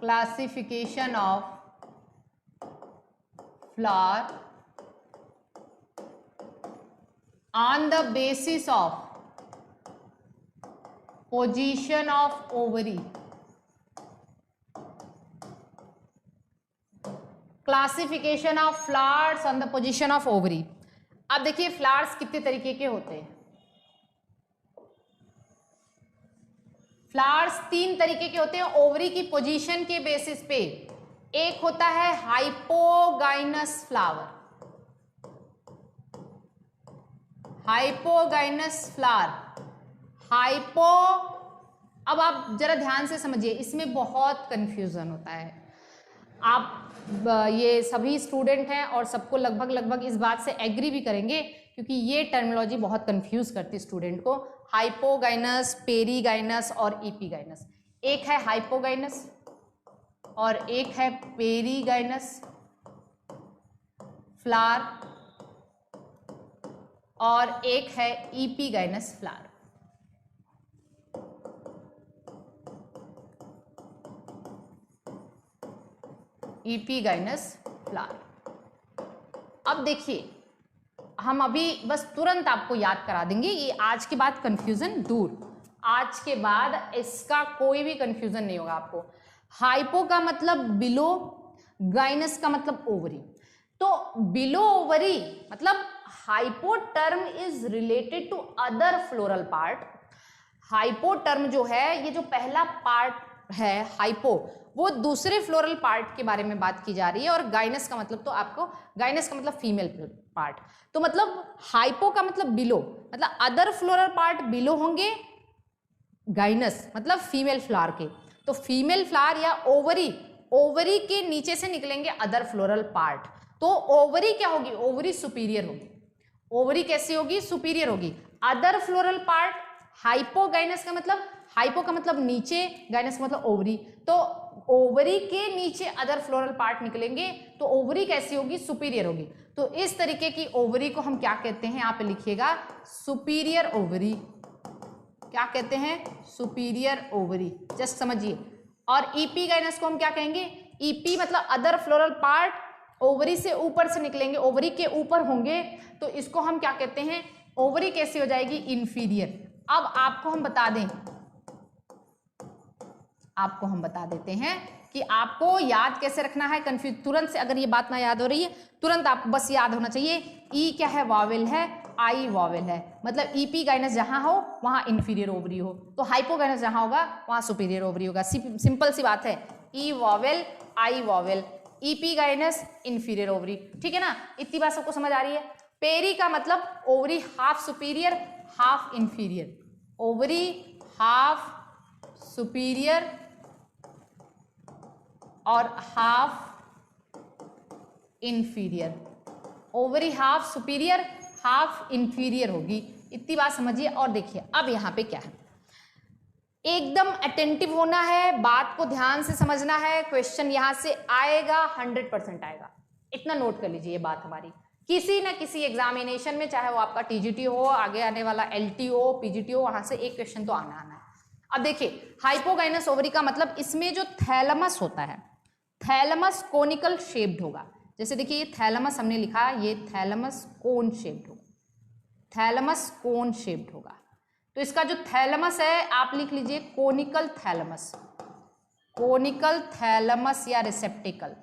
classification of flower on the basis of position of ovary. Classification of flowers on the position of ovary. अब देखिए flowers कितने तरीके के होते हैं। फ्लावर्स 3 तरीके के होते हैं ओवरी की पोजीशन के बेसिस पे। एक होता है hypogynous flower, hypogynous flower, hypo. अब आप जरा ध्यान से समझिए, इसमें बहुत कंफ्यूजन होता है। आप ये सभी स्टूडेंट हैं और सबको लगभग इस बात से एग्री भी करेंगे, क्योंकि ये टर्मिनोलॉजी बहुत कंफ्यूज करती है स्टूडेंट को। हाइपोगाइनस, पेरीगाइनस और ईपीगाइनस। एक है हाइपोगाइनस और एक है पेरीगाइनस फ्लावर और एक है ईपीगाइनस फ्लावर। ईपीगाइनस फ्लावर। अब देखिए, हम अभी बस तुरंत आपको याद करा देंगे, ये आज के बाद कंफ्यूजन दूर। आज के बाद इसका कोई भी कंफ्यूजन नहीं होगा आपको। हाइपो का मतलब बिलो, गाइनस का मतलब ओवरी। तो बिलो ओवरी मतलब hypo term is related to other floral part. Hypo term जो है, ये जो पहला पार्ट है हाइपो, वो दूसरे फ्लोरल पार्ट के बारे में बात की जा रही है। और गाइनस का मतलब, तो आपको गाइनस का मतलब फीमेल पार्ट। तो मतलब हाइपो का मतलब बिलो, मतलब अदर फ्लोरल पार्ट बिलो होंगे, गाइनस मतलब फीमेल फ्लावर के। तो फीमेल फ्लावर या ओवरी, ओवरी के नीचे से निकलेंगे अदर फ्लोरल पार्ट। तो ओवरी क्या होगी? ओवरी सुपीरियर होगी। ओवरी कैसी होगी? सुपीरियर होगी। अदर फ्लोरल पार्ट, हाइपोगाइनस का मतलब, हाइपो का मतलब नीचे, गाइनस का मतलब ओवरी। तो ओवरी के नीचे अदर फ्लोरल पार्ट निकलेंगे, तो ओवरी कैसी होगी? सुपीरियर होगी। तो इस तरीके की ओवरी को हम क्या कहते हैं? यहाँ पे लिखिएगा सुपीरियर ओवरी। क्या कहते हैं? सुपीरियर ओवरी, जस्ट समझिए। और ईपीगाइनस को हम क्या कहेंगे? ईपी मतलब अदर फ्लोरल पार्ट ओवरी से ऊपर से निकलेंगे, ओवरी के ऊपर होंगे, तो इसको हम क्या कहते हैं? ओवरी कैसी हो जाएगी? इंफीरियर। अब आपको हम बता दें, आपको हम बता देते हैं कि आपको याद कैसे रखना है। कंफ्यूज तुरंत से, अगर ये बात ना याद हो रही है, तुरंत आपको बस याद होना चाहिए, ई क्या है? वावेल है, आई वावेल है। मतलब ईपी गाइनस जहां हो वहां इंफीरियर ओवरी हो, तो हाइपोगाइनस जहां होगा वहां सुपीरियर ओवरी होगा। सिंपल सी बात है, ई वावेल, आई वावेल, ईपी गाइनस, इंफीरियर ओवरी। ठीक है ना? इतनी बात सबको समझ आ रही है? पेरी का मतलब ovary half superior half inferior, ovary half superior और half inferior. Ovary half superior half inferior होगी। इतनी बात समझिए। और देखिए अब यहां पे क्या है, एकदम अटेंटिव होना है, बात को ध्यान से समझना है। क्वेश्चन यहां से आएगा, 100% आएगा। इतना नोट कर लीजिए, ये बात हमारी किसी ना किसी एग्जामिनेशन में, चाहे वो आपका टीजीटी हो, आगे आने वाला एलटी हो, पीजीटी हो, वहां से एक क्वेश्चन तो आना है। अब देखिए हाइपोगाइनस ओवरी का मतलब, इसमें जो थैलमस होता है, थैलमस कोनिकल शेप्ड होगा। जैसे देखिए ये थैलमस हमने लिखा, ये थैलमस कोन शेप्ड होगा, थैलमस कोन शेप्ड होगा। तो इसका जो थैलमस है आप लिख लीजिए कोनिकल थैलमस, कोनिकल थैलमस या रिसेप्टिकल।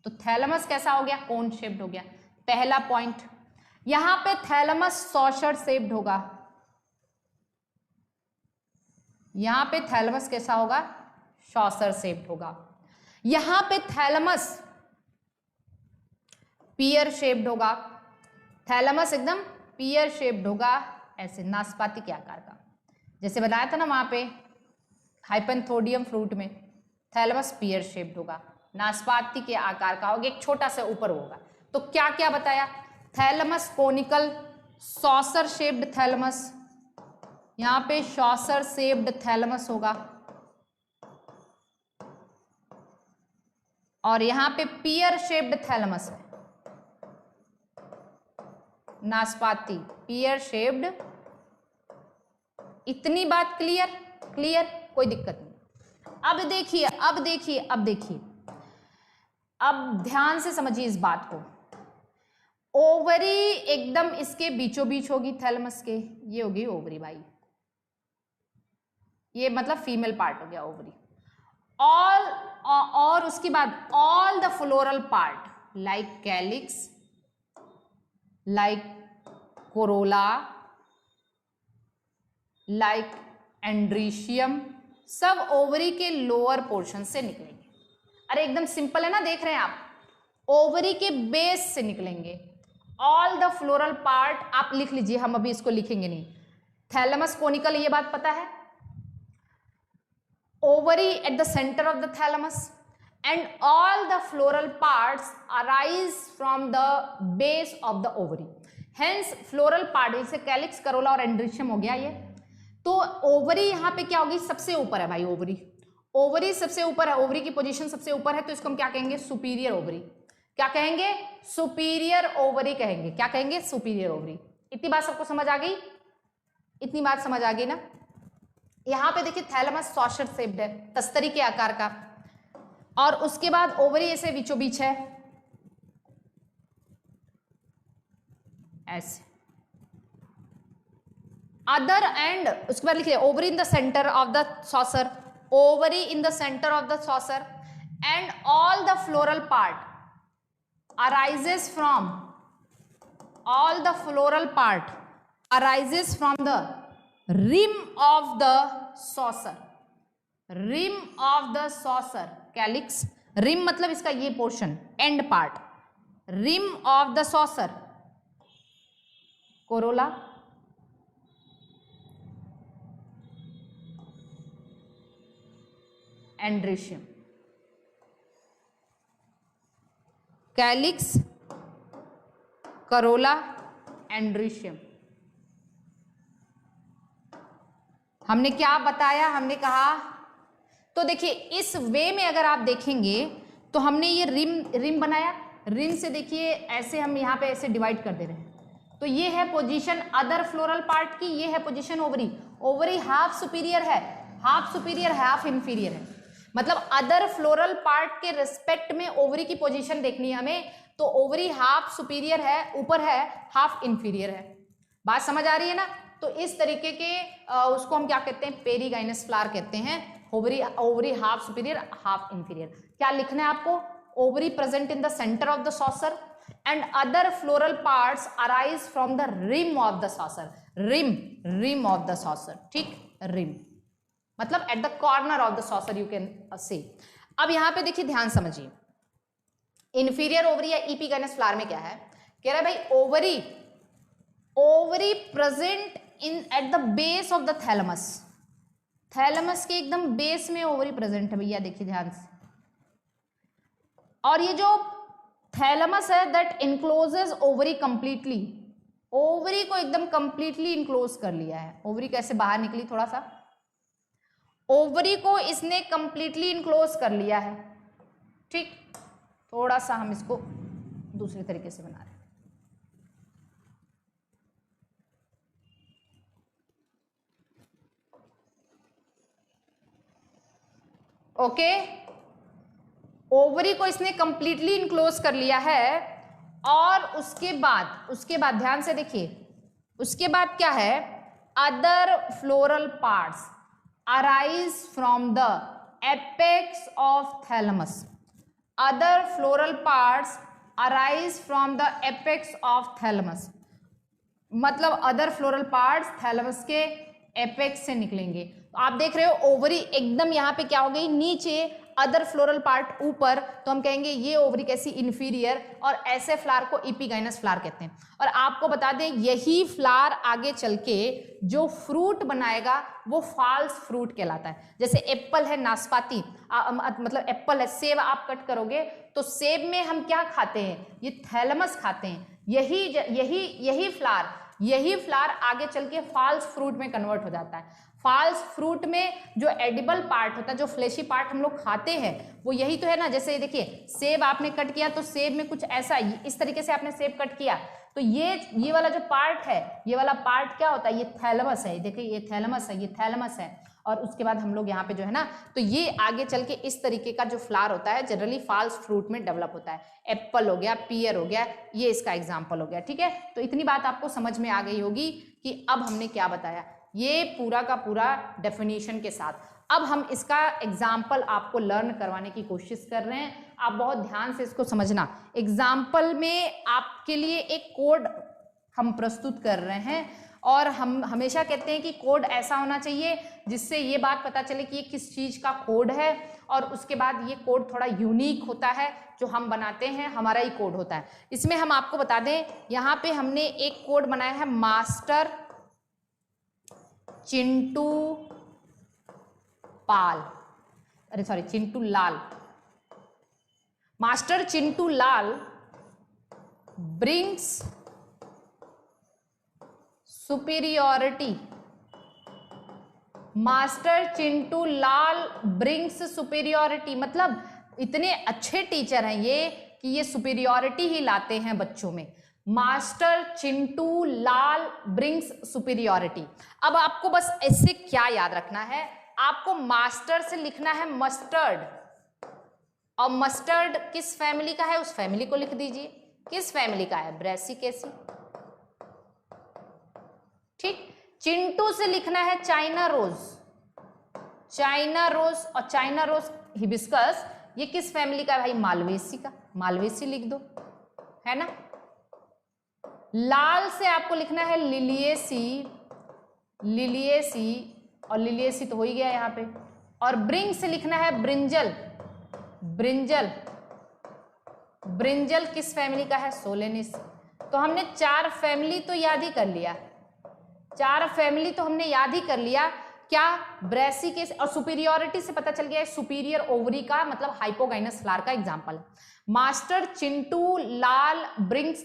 तो थैलमस कैसा हो गया? कोन शेप्ड हो गया, पहला पॉइंट। यहां पे थैलमस सॉशर शेप्ड होगा, यहां पे थैलमस कैसा होगा? सॉशर शेप्ड होगा। यहां पे थैलमस पियर शेप्ड होगा, थैलमस एकदम पियर शेप्ड होगा, ऐसे नाशपाती के आकार का, जैसे बनाया था ना वहां पे हाइपनथोडियम फ्रूट में, थैलमस पियर शेप्ड होगा, नाशपाती के आकार का होगा, एक छोटा सा ऊपर होगा। तो क्या क्या बताया? Thalamus conical, saucer shaped thalamus, यहां पे सॉसर शेप्ड थैलमस होगा, और यहां पे पियर शेप्ड थैलमस है, नाशपाती पियर शेप्ड। इतनी बात क्लियर? क्लियर, कोई दिक्कत नहीं। अब देखिए अब देखिए अब देखिए, अब ध्यान से समझिए इस बात को। ओवरी एकदम इसके बीचों बीच होगी थैलेमस के, ये होगी ओवरी भाई, ये मतलब फीमेल पार्ट हो गया ओवरी। ऑल और उसके बाद all the floral part like calyx, like corolla, like androecium, सब ओवरी के लोअर पोर्शन से निकलेंगे। अरे एकदम सिंपल है ना, देख रहे हैं आप, ओवरी के बेस से निकलेंगे। ऑल द फ्लोरल पार्ट आप लिख लीजिए, हम अभी इसको लिखेंगे नहीं। थैलेमस कोनिकल, ये बात पता है। Ovary at the centre of the thalamus and all the floral parts arise from the base of the ovary. Hence floral part जैसे कैलिक्स, करोला और एंड्रीशियम हो गया ये। तो ओवरी यहाँ पे क्या होगी, सबसे ऊपर है भाई ओवरी। ओवरी सबसे ऊपर है, ओवरी की पोजीशन सबसे ऊपर है, तो इसको हम क्या कहेंगे, सुपीरियर ओवरी। क्या कहेंगे, सुपीरियर ओवरी कहेंगे। क्या कहेंगे, सुपीरियर ओवरी। इतनी बात सबको समझ आ गई, इतनी बात समझ आ गई ना। यहां पे देखिए थैलेमस सॉशर शेप्ड है, तस्तरी के आकार का, और उसके बाद ओवरी ऐसे बीचों बीच है ऐसे। अदर एंड, उसके बाद लिखिए ovary in the centre of the saucer, ovary in the centre of the saucer and all the floral part arises from, all the floral part arises from the rim of the saucer, rim of the saucer, calyx, rim मतलब इसका ये portion, and part, rim of the saucer, corolla, androecium, calyx, corolla, androecium. हमने क्या बताया, हमने कहा, तो देखिए इस वे में अगर आप देखेंगे तो हमने ये रिम बनाया, रिम से देखिए ऐसे हम यहाँ पे ऐसे डिवाइड कर दे रहे हैं। तो ये है पोजीशन अदर फ्लोरल पार्ट की, ये है position ovary. Ovary half superior है, हाफ सुपीरियर है, हाफ इंफीरियर है, मतलब अदर फ्लोरल पार्ट के रिस्पेक्ट में ओवरी की पोजीशन देखनी है हमें। तो ओवरी हाफ सुपीरियर है, ऊपर है, हाफ इंफीरियर है। बात समझ आ रही है ना। तो इस तरीके के उसको हम क्या कहते हैं, पेरीगाइनस फ्लावर कहते हैं। Ovary half superior, half inferior. क्या लिखना है आपको, ovary present in the centre of the saucer and other floral parts arise from the rim of the saucer. Rim of the saucer, ठीक, रिम मतलब at the corner of the saucer you can say. अब यहां पे देखिए ध्यान समझिए, inferior ovary या epigynous flower में क्या है, कह रहा है भाई ovary present in at the base of the thalamus. Thalamus के एकदम बेस में ओवरी प्रेजेंट है भैया, देखिए ध्यान से। और ये जो थैलेमस है दैट इनक्लोजेस ओवरी कंप्लीटली, ओवरी को एकदम कंप्लीटली इनक्लोज कर लिया है। ओवरी कैसे बाहर निकली, थोड़ा सा ओवरी को इसने कंप्लीटली इनक्लोज कर लिया है, ठीक। थोड़ा सा हम इसको दूसरे तरीके से बना रहे हैं। ओके, ओवरी को इसने कंप्लीटली इनक्लोज कर लिया है। और उसके बाद ध्यान से देखिए, उसके बाद क्या है, other floral parts arise from the apex of thalamus, other floral parts arise from the apex of thalamus, मतलब अदर फ्लोरल पार्ट्स थैलेमस के एपेक्स से निकलेंगे। तो आप देख रहे हो ओवरी एकदम यहाँ पे क्या हो गई, नीचे, अदर फ्लोरल पार्ट ऊपर, तो हम कहेंगे ये ओवरी कैसी, इन्फीरियर। और ऐसे फ्लावर को इपिगाइनस फ्लावर कहते हैं। और आपको बता दें यही फ्लावर आगे चल के जो फ्रूट बनाएगा वो फॉल्स फ्रूट कहलाता है। जैसे एप्पल है, नाशपाती, मतलब एप्पल है, सेब आप कट करोगे तो सेब में हम क्या खाते हैं, ये थैलेमस खाते हैं। यही फ्लावर आगे चल के फॉल्स फ्रूट में कन्वर्ट हो जाता है। फॉल्स फ्रूट में जो एडिबल पार्ट होता है, जो फ्लेशी पार्ट हम लोग खाते हैं, वो यही तो है ना। जैसे देखिए सेब आपने कट किया तो सेब में कुछ ऐसा, इस तरीके से आपने सेब कट किया तो ये वाला जो पार्ट है, ये वाला पार्ट क्या होता है, ये थैलेमस है। देखिए ये थैलेमस है, ये थैलेमस है। और उसके बाद हम लोग यहाँ पे जो है ना, तो ये आगे चल के इस तरीके का जो फ्लावर होता है जनरली फॉल्स फ्रूट में डेवलप होता है। एप्पल हो गया, पियर हो गया, ये इसका एग्जाम्पल हो गया। ठीक है, तो इतनी बात आपको समझ में आ गई होगी कि अब हमने क्या बताया, ये पूरा का पूरा डेफिनेशन के साथ। अब हम इसका एग्जाम्पल आपको लर्न करवाने की कोशिश कर रहे हैं, आप बहुत ध्यान से इसको समझना। एग्जाम्पल में आपके लिए एक कोड हम प्रस्तुत कर रहे हैं, और हम हमेशा कहते हैं कि कोड ऐसा होना चाहिए जिससे ये बात पता चले कि ये किस चीज़ का कोड है, और उसके बाद ये कोड थोड़ा यूनिक होता है, जो हम बनाते हैं हमारा ही कोड होता है। इसमें हम आपको बता दें, यहाँ पे हमने एक कोड बनाया है, मास्टर चिंटू पाल, अरे सॉरी चिंटू लाल। मास्टर चिंटू लाल ब्रिंग्स सुपीरियॉरिटी, मास्टर चिंटू लाल ब्रिंग्स सुपीरियॉरिटी, मतलब इतने अच्छे टीचर हैं ये कि ये सुपीरियॉरिटी ही लाते हैं बच्चों में। मास्टर चिंटू लाल ब्रिंग्स सुपीरियॉरिटी। अब आपको बस इससे क्या याद रखना है, आपको मास्टर से लिखना है मस्टर्ड, और मस्टर्ड किस फैमिली का है उस फैमिली को लिख दीजिए। किस फैमिली का है, ब्रेसिकेसी। ठीक, चिंटू से लिखना है चाइना रोज, चाइना रोज, और चाइना रोज हिबिस्कस, ये किस फैमिली का है भाई, मालवेसी का, मालवेसी लिख दो, है ना। लाल से आपको लिखना है लिलिएसी, लिलिएसी, और लिलिएसी तो हो ही गया यहाँ पे, और ब्रिंग से लिखना है ब्रिंजल, ब्रिंजल, ब्रिंजल किस फैमिली का है, सोलेनिस। तो हमने 4 फैमिली तो याद ही कर लिया, 4 फैमिली तो हमने याद ही कर लिया। क्या, ब्रेसिकेसी, और सुपीरियॉरिटी से पता चल गया है सुपीरियर ओवरी का मतलब हाइपोगाइनस फ्लावर का एग्जांपल है। मास्टर चिंटू लाल ब्रिंग्स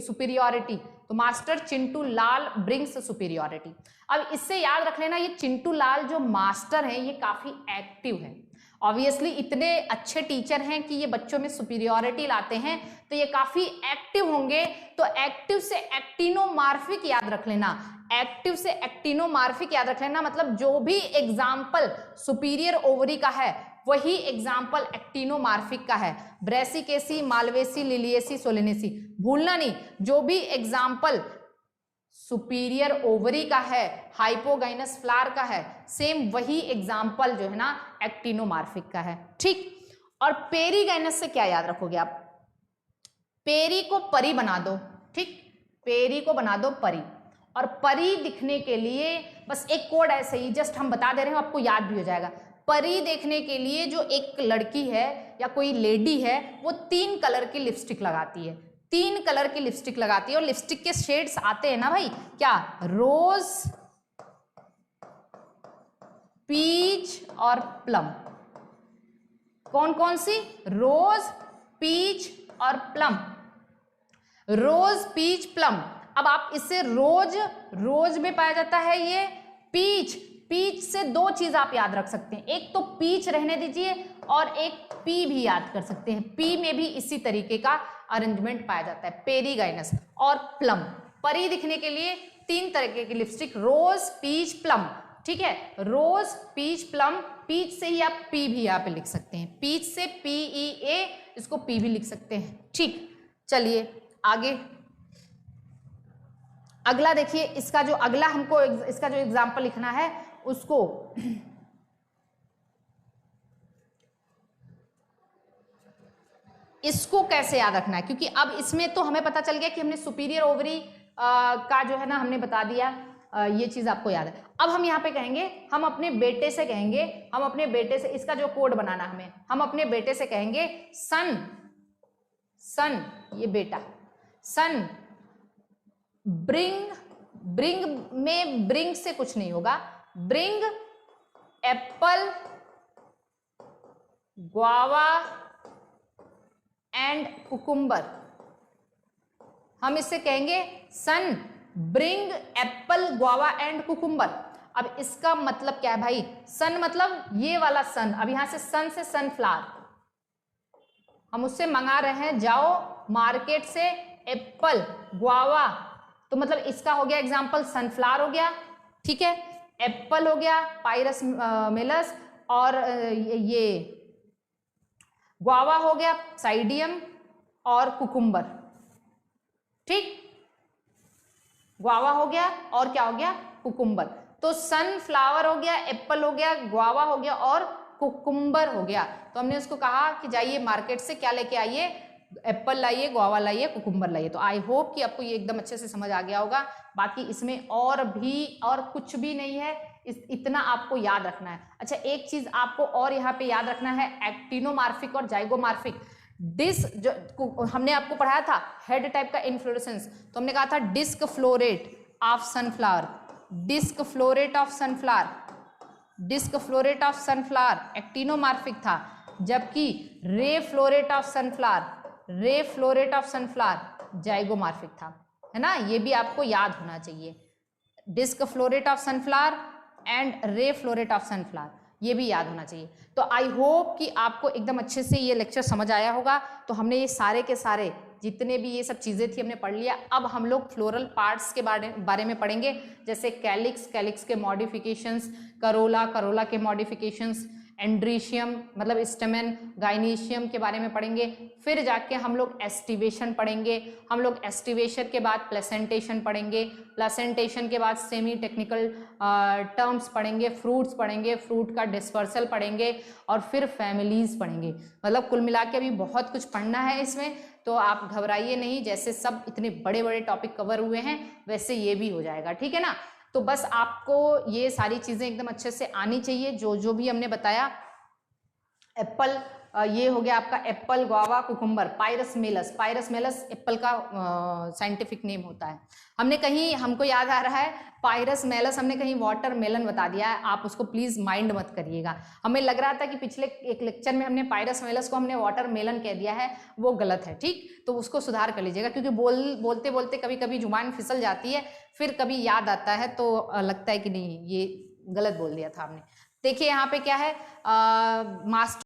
सुपीरियॉरिटी, तो मास्टर चिंटू लाल ब्रिंग्स सुपीरियॉरिटी। अब इससे याद रख लेना, ये चिंटू लाल जो मास्टर हैं ये काफी एक्टिव है। ऑब्वियसली इतने अच्छे टीचर हैं कि ये बच्चों में सुपीरियॉरिटी लाते हैं, तो ये काफी एक्टिव होंगे। तो एक्टिव से एक्टिनोमार्फिक याद रख लेना, एक्टिव से एक्टिनोमार्फिक याद रख लेना, मतलब जो भी एग्जाम्पल सुपीरियर ओवरी का है वही एग्जाम्पल एक्टिनोमार्फिक का है। ब्रेसिकेसी, मालवेसी, लिलिएसी, सोलेनेसी, भूलना नहीं, जो भी एग्जाम्पल सुपीरियर ओवरी का है, हाइपोगाइनस फ्लावर का है, सेम वही एग्जाम्पल जो है ना एक्टिनोमार्फिक का है। ठीक, और पेरीगाइनस से क्या याद रखोगे आप, पेरी को परी बना दो। ठीक, पेरी को बना दो परी, और परी दिखने के लिए बस एक कोड ऐसे ही जस्ट हम बता दे रहे हैं, आपको याद भी हो जाएगा। परी देखने के लिए जो एक लड़की है या कोई लेडी है वो 3 कलर की लिपस्टिक लगाती है, 3 कलर की लिपस्टिक लगाती है, और लिपस्टिक के शेड्स आते हैं ना भाई, क्या, रोज, पीच और प्लम। कौन कौन सी, रोज, पीच और प्लम, रोज, पीच, प्लम। अब आप इससे रोज, रोज में पाया जाता है ये पीच, पीच से 2 चीज आप याद रख सकते हैं, एक तो पीच रहने दीजिए और एक पी भी याद कर सकते हैं, पी में भी इसी तरीके का अरेंजमेंट पाया जाता है, पेरीगाइनस। और प्लम, परी दिखने के लिए 3 तरीके की लिपस्टिक, रोज, पीच, प्लम। ठीक है, रोज, पीच, प्लम, पीच से ही आप पी भी यहाँ पे लिख सकते हैं, पीच से PEA, इसको पी भी लिख सकते हैं। ठीक, चलिए आगे अगला देखिए, इसका जो अगला हमको इसका जो एग्जाम्पल लिखना है उसको इसको कैसे याद रखना है, क्योंकि अब इसमें तो हमें पता चल गया कि हमने सुपीरियर ओवरी का जो है ना हमने बता दिया, ये चीज आपको याद है। अब हम यहाँ पे कहेंगे, हम अपने बेटे से कहेंगे, हम अपने बेटे से इसका जो कोड बनाना हमें, हम अपने बेटे से कहेंगे सन, सन ये बेटा, सन ब्रिंग, ब्रिंग में ब्रिंग से कुछ नहीं होगा, bring apple, guava and cucumber. हम इससे कहेंगे son bring apple, guava and cucumber. अब इसका मतलब क्या है भाई, सन मतलब ये वाला सन, अब यहां से सनफ्लावर, हम उससे मंगा रहे हैं, जाओ मार्केट से एप्पल, ग्वावा, तो मतलब इसका हो गया एग्जाम्पल सनफ्लावर हो गया। ठीक है, एप्पल हो गया पायरस मेलस, और ये ग्वावा हो गया साइडियम, और कुकुम्बर। ठीक, ग्वावा हो गया और क्या हो गया, कुकुम्बर। तो सनफ्लावर हो गया, एप्पल हो गया, ग्वावा हो गया और कुकुम्बर हो गया। तो हमने उसको कहा कि जाइए मार्केट से क्या लेके आइए, एप्पल लाइए, ग्वावा लाइए, कुकुम्बर लाइए। तो आई होप कि आपको ये एकदम अच्छे से समझ आ गया होगा। बाकी इसमें और कुछ भी नहीं है, इतना आपको याद रखना है। अच्छा, एक चीज आपको और यहाँ पे याद रखना है, एक्टिनोमार्फिक और जाइगोमार्फिक। डिस्क जो हमने आपको पढ़ाया था हेड टाइप का इन्फ्लोरेसेंस, तो हमने कहा था disc floret of sunflower, disc floret of sunflower, disc floret of sunflower actinomorphic था, जबकि ray floret of sunflower, ray floret of sunflower zygomorphic था, है ना। ये भी आपको याद होना चाहिए, disc floret of sunflower and ray floret of sunflower, ये भी याद होना चाहिए। तो आई होप कि आपको एकदम अच्छे से ये लेक्चर समझ आया होगा। तो हमने ये सारे के सारे जितने भी ये सब चीज़ें थी हमने पढ़ लिया। अब हम लोग फ्लोरल पार्ट्स के बारे में पढ़ेंगे, जैसे कैलिक्स, कैलिक्स के मॉडिफिकेशंस, करोला, करोला के मॉडिफिकेशंस, एंड्रीशियम मतलब स्टेमेन, गाइनीशियम के बारे में पढ़ेंगे। फिर जाके हम लोग एस्टिवेशन पढ़ेंगे, हम लोग एस्टिवेशन के बाद प्लेसेंटेशन पढ़ेंगे, प्लेसेंटेशन के बाद सेमी टेक्निकल टर्म्स पढ़ेंगे, फ्रूट्स पढ़ेंगे, फ्रूट का डिस्पर्सल पढ़ेंगे, और फिर फैमिलीज पढ़ेंगे। मतलब कुल मिला के अभी बहुत कुछ पढ़ना है इसमें, तो आप घबराइए नहीं। जैसे सब इतने बड़े बड़े टॉपिक कवर हुए हैं वैसे ये भी हो जाएगा, ठीक है ना। तो बस आपको ये सारी चीजें एकदम अच्छे से आनी चाहिए, जो जो भी हमने बताया। एप्पल, ये हो गया आपका apple, guava, cucumber, Pyrus malus, Pyrus malus apple का साइंटिफिक नेम होता है। हमने कहीं, हमको याद आ रहा है पायरस मेलस हमने कहीं वाटरमेलन बता दिया है, आप उसको प्लीज माइंड मत करिएगा। हमें लग रहा था कि पिछले एक लेक्चर में हमने पायरस मेलस को हमने वाटरमेलन कह दिया है, वो गलत है, ठीक। तो उसको सुधार कर लीजिएगा, क्योंकि बोलते बोलते कभी कभी जुबान फिसल जाती है, फिर कभी याद आता है तो लगता है कि नहीं ये गलत बोल दिया था हमने। देखिए यहाँ पे क्या है, मास्टर